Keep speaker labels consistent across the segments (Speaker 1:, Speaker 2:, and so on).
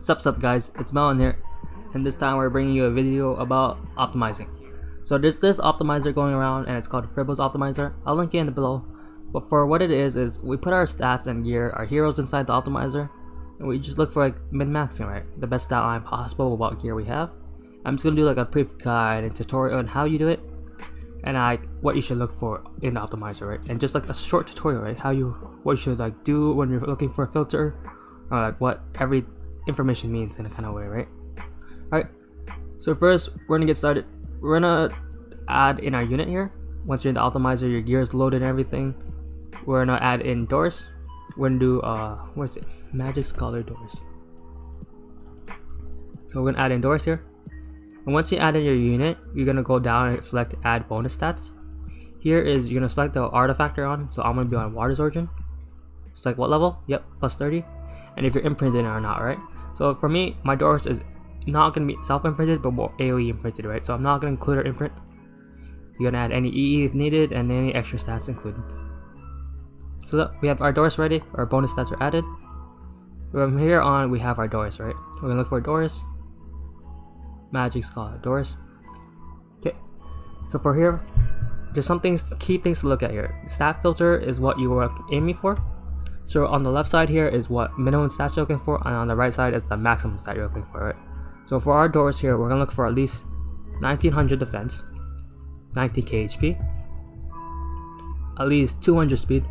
Speaker 1: Sup guys, it's Melon here, and this time we're bringing you a video about optimizing. So there's this optimizer going around and it's called Fribbels optimizer. I'll link it in the below. But for what it is we put our stats and gear, our heroes inside the optimizer, and we just look for like min-maxing, right? The best stat line possible with what gear we have. I'm just gonna do like a brief guide and tutorial on how you do it, and what you should look for in the optimizer, right? And just like a short tutorial, right? What you should like do when you're looking for a filter, or like what every information means in a kind of way, right? Alright, so first we're gonna get started. We're gonna add in our unit here. Once you're in the optimizer, your gear is loaded and everything. We're gonna add in doors. We're gonna do where's it? Magic Scholar doors. So we're gonna add in doors here. And once you add in your unit, you're gonna go down and select add bonus stats. Here is you're gonna select the artifact you're on. So I'm gonna be on Water's Origin. Select what level? Yep, plus 30. And if you're imprinted or not, right? So for me, my doors is not going to be self-imprinted, but more AoE imprinted, right? So I'm not going to include our imprint. You're going to add any EE if needed, and any extra stats included. So we have our doors ready, our bonus stats are added. From here on, we have our doors, right? We're going to look for doors. Magic Scholar doors. Okay. So for here, there's some things, key things to look at here. Stat filter is what you were aiming for. So on the left side here is what minimum stats you're looking for, and on the right side is the maximum stat you're looking for, right? So for our doors here, we're gonna look for at least 1900 defense, 19k HP, at least 200 speed,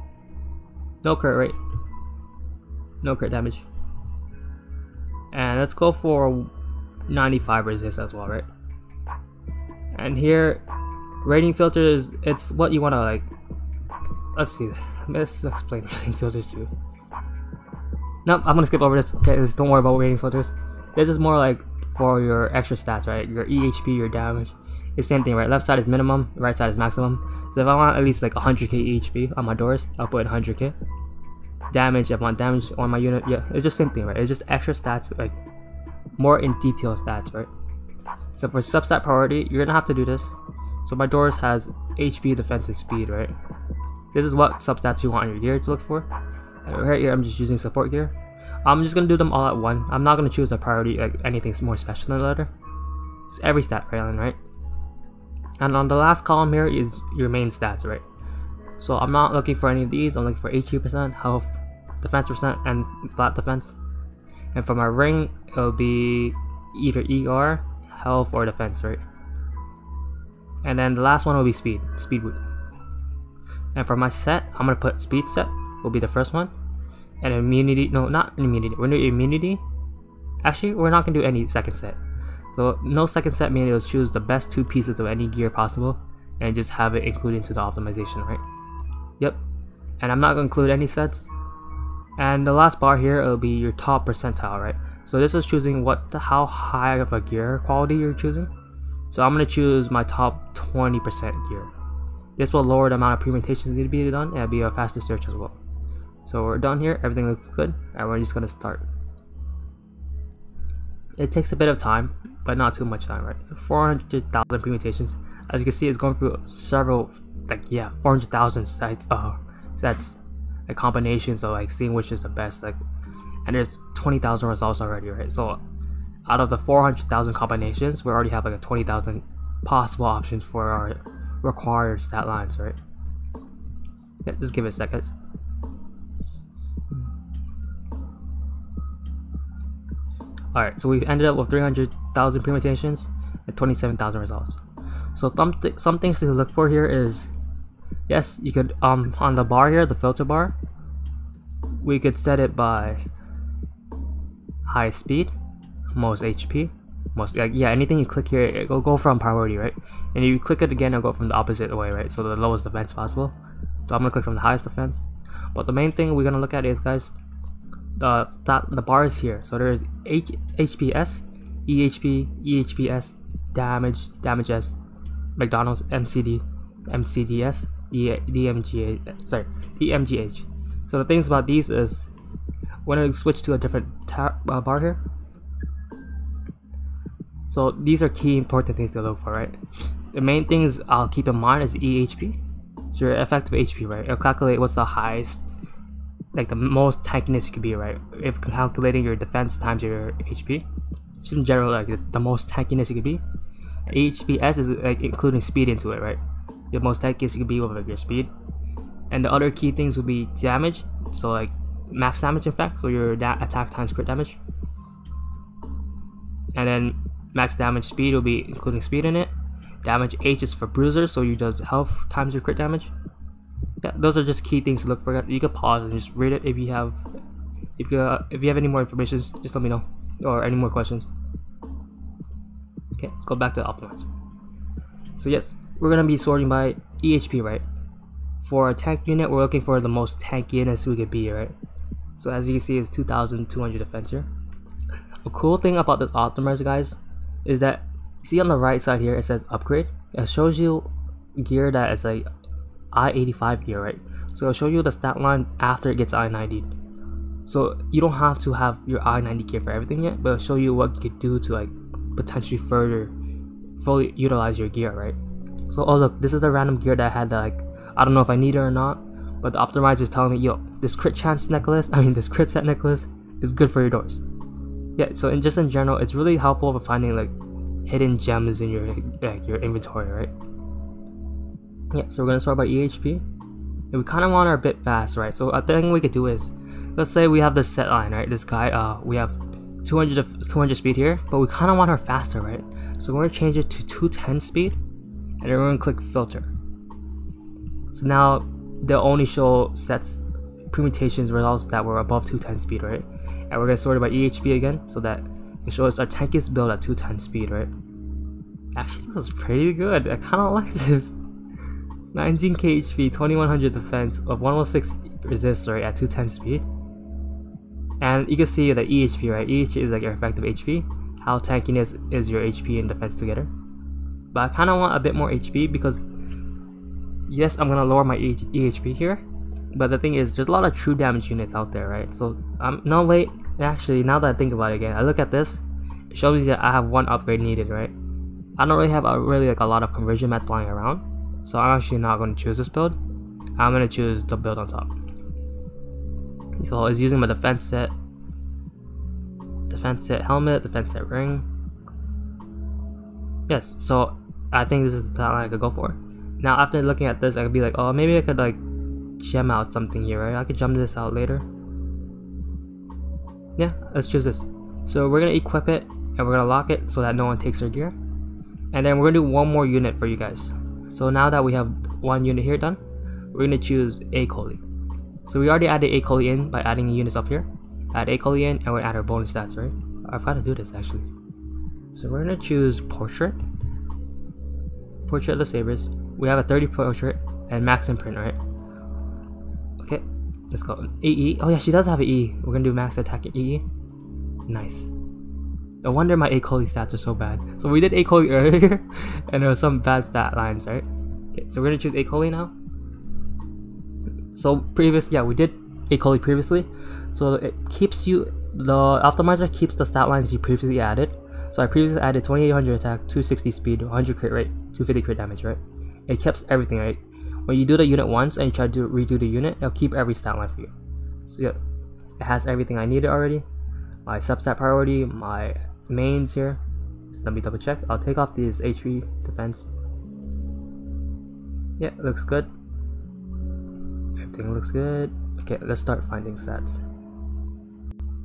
Speaker 1: no crit rate, no crit damage, and let's go for 95 resist as well, right? And here, rating filters, it's what you wanna like. Let's see. Let's explain rating filters too. Nope, I'm gonna skip over this. Okay, don't worry about rating filters. This is more like for your extra stats, right? Your EHP, your damage. It's the same thing, right? Left side is minimum, right side is maximum. So if I want at least like 100k EHP on my doors, I'll put 100k. Damage, if I want damage on my unit, yeah, it's just same thing, right? It's just extra stats, like more in detail stats, right? So for substat priority, you're gonna have to do this. So my doors has HP, defense, and speed, right? This is what substats you want on your gear to look for. And right here, I'm just using support gear. I'm just gonna do them all at one. I'm not gonna choose a priority, like anything more special than the other. It's every stat right? And on the last column here is your main stats, right? So I'm not looking for any of these. I'm looking for HP%, health, defense percent, and flat defense. And for my ring, it'll be either ER, health, or defense, right? And then the last one will be speed boot. And for my set, I'm gonna put speed set will be the first one, and immunity. No, not immunity. We're gonna do immunity. Actually, we're not gonna do any second set. So no second set, meaning it'll choose the best 2 pieces of any gear possible, and just have it included into the optimization, right? Yep. And I'm not gonna include any sets. And the last bar here, it'll be your top percentile, right? So this is choosing how high of a gear quality you're choosing. So I'm gonna choose my top 20% gear. This will lower the amount of permutations need to be done, and it'll be a faster search as well. So we're done here, everything looks good, and we're just gonna start. It takes a bit of time, but not too much time, right? 400,000 permutations. As you can see, it's going through several, 400,000 sets, like combinations of like seeing which is the best, like, and there's 20,000 results already, right? So out of the 400,000 combinations, we already have like a 20,000 possible options for our required stat lines, right? Yeah, just give it a sec, guys. Alright, so we've ended up with 300,000 permutations and 27,000 results. So some things to look for here is, yes, you could on the bar here, the filter bar, we could set it by highest speed, most HP, most, anything you click here, it'll go from priority, right? And if you click it again, it'll go from the opposite way, right? So the lowest defense possible. So I'm gonna click from the highest defense. But the main thing we're gonna look at is, guys, the bars here. So there's HPS, EHP, EHPS, damage S, McDonald's, MCD, MCDS, DMGH. So the things about these is when I switch to a different bar here. So these are key important things to look for, right? The main things I'll keep in mind is EHP. So your effective HP, right? It'll calculate what's the highest like the most tankiness you could be, right? If calculating your defense times your HP, just in general, like the most tankiness you could be. HPS is like including speed into it, right? The most tankiness you could be with like your speed. And the other key things would be damage, so like max damage in fact, so your attack times crit damage. And then max damage speed will be including speed in it. Damage H is for bruisers, so you does health times your crit damage. Those are just key things to look for. You can pause and just read it if you have any more information. Just let me know, or any more questions. Okay, let's go back to the optimizer. So yes, we're gonna be sorting by EHP, right? For a tank unit, we're looking for the most tankiness we could be, right? So as you can see, it's 2,200 defense here. A cool thing about this optimizer, guys, is that see on the right side here it says upgrade. It shows you gear that is like I-85 gear, right? So it'll show you the stat line after it gets I-90. So you don't have to have your I-90 gear for everything yet, but it'll show you what you could do to like potentially fully utilize your gear, right? So oh look, this is a random gear that I had that, like, I don't know if I need it or not, but the optimizer is telling me, yo, this crit chance necklace, this crit set necklace is good for your doors. Yeah, so just in general, it's really helpful for finding like hidden gems in your inventory, right? Yeah, so we're gonna start by EHP, and we kind of want our bit fast, right? So a thing we could do is, let's say we have this set line, right? This guy, we have 200 speed here, but we kind of want her faster, right? So we're gonna change it to 210 speed, and then we're gonna click filter. So now they'll only show sets, permutations, results that were above 210 speed, right? And we're gonna sort it by EHP again, so that it shows our tankiest build at 210 speed, right? Actually, this is pretty good. I kind of like this. 19k HP, 2100 defense, of 106 resist, right, at 210 speed. And you can see the EHP, right? EHP is like your effective HP. How tankiness is your HP and defense together. But I kind of want a bit more HP because, yes, I'm gonna lower my EHP here. But the thing is, there's a lot of true damage units out there, right? So, no wait, actually, now that I think about it again, I look at this, it shows me that I have one upgrade needed, right? I don't really have a lot of conversion mats lying around, so I'm actually not going to choose this build. I'm going to choose the build on top. So it's using my defense set helmet, defense set ring. Yes, so I think this is the talent I could go for. Now after looking at this, I could be like, oh, maybe I could like gem out something here, right? I could gem this out later. Yeah, let's choose this. So we're gonna equip it and we're gonna lock it so that no one takes our gear. And then we're gonna do one more unit for you guys. So now that we have one unit here done, we're gonna choose A Coley. So we already added A Coley in by adding units up here. Add A Coley in and we're gonna add our bonus stats, right? I forgot to do this actually. So we're gonna choose portrait of the sabers. We have a 30 portrait and max imprint, right? Okay, let's go. AE. Oh yeah, she does have an E. We're gonna do max attack and EE. Nice. No wonder my A Coley stats are so bad. So we did A Coley earlier, and there was some bad stat lines, right? Okay, so we're gonna choose A Coley now. So we did A Coley previously. So it keeps the optimizer keeps the stat lines you previously added. So I previously added 2800 attack, 260 speed, 100 crit rate, 250 crit damage, right? It keeps everything, right? When you do the unit once and you try to redo the unit, it'll keep every stat line for you. So yeah, it has everything I needed already. My substat priority, my mains here. So let me double check. I'll take off this HP defense. Yeah, looks good. Everything looks good. Okay, let's start finding stats.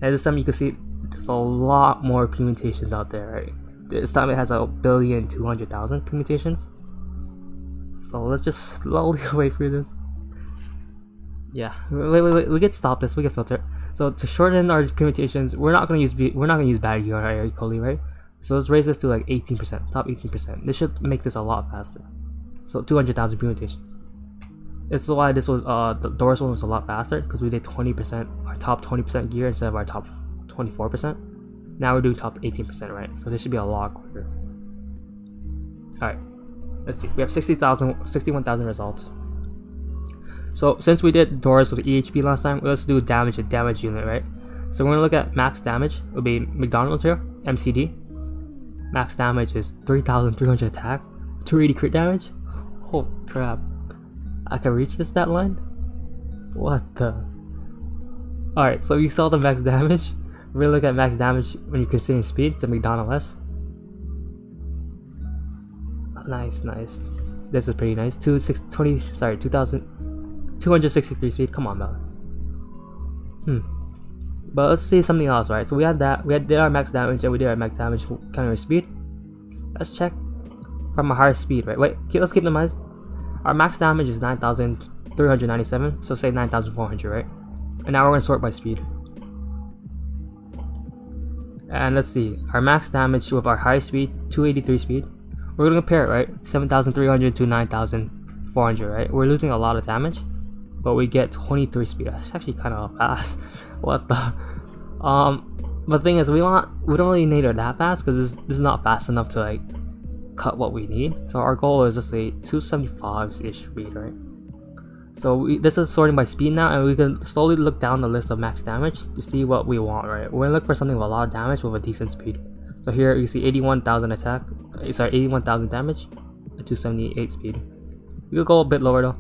Speaker 1: And this time you can see there's a lot more permutations out there, right? This time it has 1,200,000 permutations. So let's just slowly wait through this. Yeah, wait, we can stop this. We can filter. So to shorten our permutations, we're not gonna use bad gear on our A Coley, right? So let's raise this to like 18%, top 18%. This should make this a lot faster. So 200,000 permutations. This is why this was the Doris one was a lot faster, because we did 20%, our top 20% gear instead of our top 24%. Now we're doing top 18%, right? So this should be a lot quicker. Alright, let's see. We have 61,000 results. So since we did Doris with EHP last time, let's do damage unit, right? So we're gonna look at max damage. It'll be McDonald's here, MCD. Max damage is 3,300 attack, 280 crit damage. Oh crap! I can reach this stat line? What the? Alright, so you saw the max damage. Really look at max damage when you're considering speed. It's a McDonald's S. Nice, nice. This is pretty nice. 2,263 speed. Come on, though. But let's see something else, right? So we had that. We did our max damage and we did our max damage counting our speed. Let's check from a higher speed, right? Wait, let's keep in mind. Our max damage is 9,397. So say 9,400, right? And now we're gonna sort by speed. And let's see. Our max damage with our high speed, 283 speed. We're gonna compare it, right? 7,300 to 9,400, right? We're losing a lot of damage, but we get 23 speed. That's actually kind of fast. What the? But the thing is, we don't really need it that fast because this is not fast enough to like cut what we need. So our goal is, let's say, 275-ish speed, right? So this is sorting by speed now, and we can slowly look down the list of max damage to see what we want, right? We're gonna look for something with a lot of damage with a decent speed. So here you see 81,000 attack, sorry, 81,000 damage at 278 speed. We could go a bit lower though.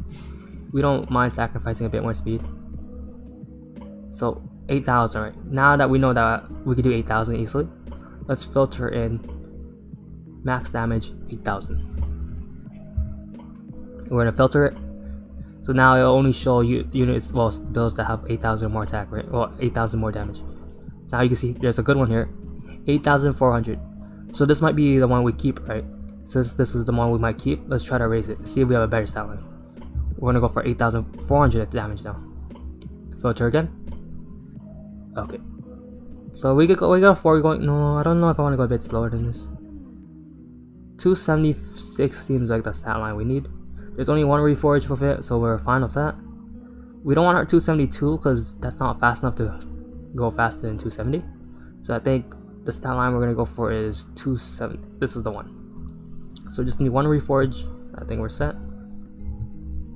Speaker 1: We don't mind sacrificing a bit more speed. So 8,000, right? Now that we know that we could do 8,000 easily, let's filter in max damage 8,000. We're gonna filter it. So now it'll only show you units, well, builds that have 8,000 more attack, right? Well, 8,000 more damage. Now you can see there's a good one here, 8,400. So this might be the one we keep, right? Since this is the one we might keep, let's try to raise it. See if we have a better stat line. We're gonna go for 8,400 damage now. Filter again. Okay. So we got 4 going. No, I don't know if I want to go a bit slower than this. 276 seems like the stat line we need. There's only one reforge with it, so we're fine with that. We don't want our 272 because that's not fast enough to go faster than 270. So I think the stat line we're gonna go for is 270. This is the one. So just need one reforge. I think we're set.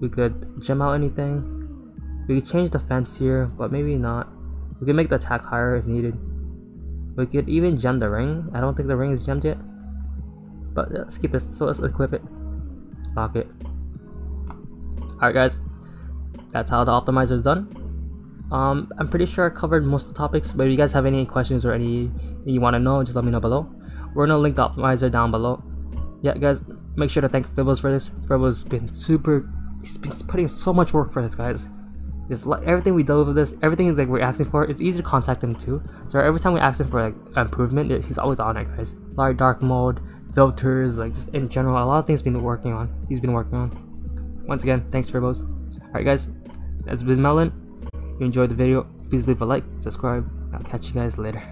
Speaker 1: We could gem out anything. We could change the fence here, but maybe not. We could make the attack higher if needed. We could even gem the ring. I don't think the ring is gemmed yet. But let's keep this. So let's equip it. Lock it. Alright guys, that's how the optimizer is done. I'm pretty sure I covered most of the topics, but if you guys have any questions or anything you want to know, just let me know below. We're gonna link the optimizer down below. Yeah guys, make sure to thank Fribbels for this. Fribbels he's been putting so much work for this, guys. Just everything we do with this, everything is like we're asking for. It's easy to contact him too. So every time we ask him for like improvement, he's always on it, guys. Light dark mode, filters, like just in general, a lot of things he's been working on. Once again, thanks Fribbels. Alright guys, that's been Melon. If you enjoyed the video, please leave a like, subscribe. I'll catch you guys later.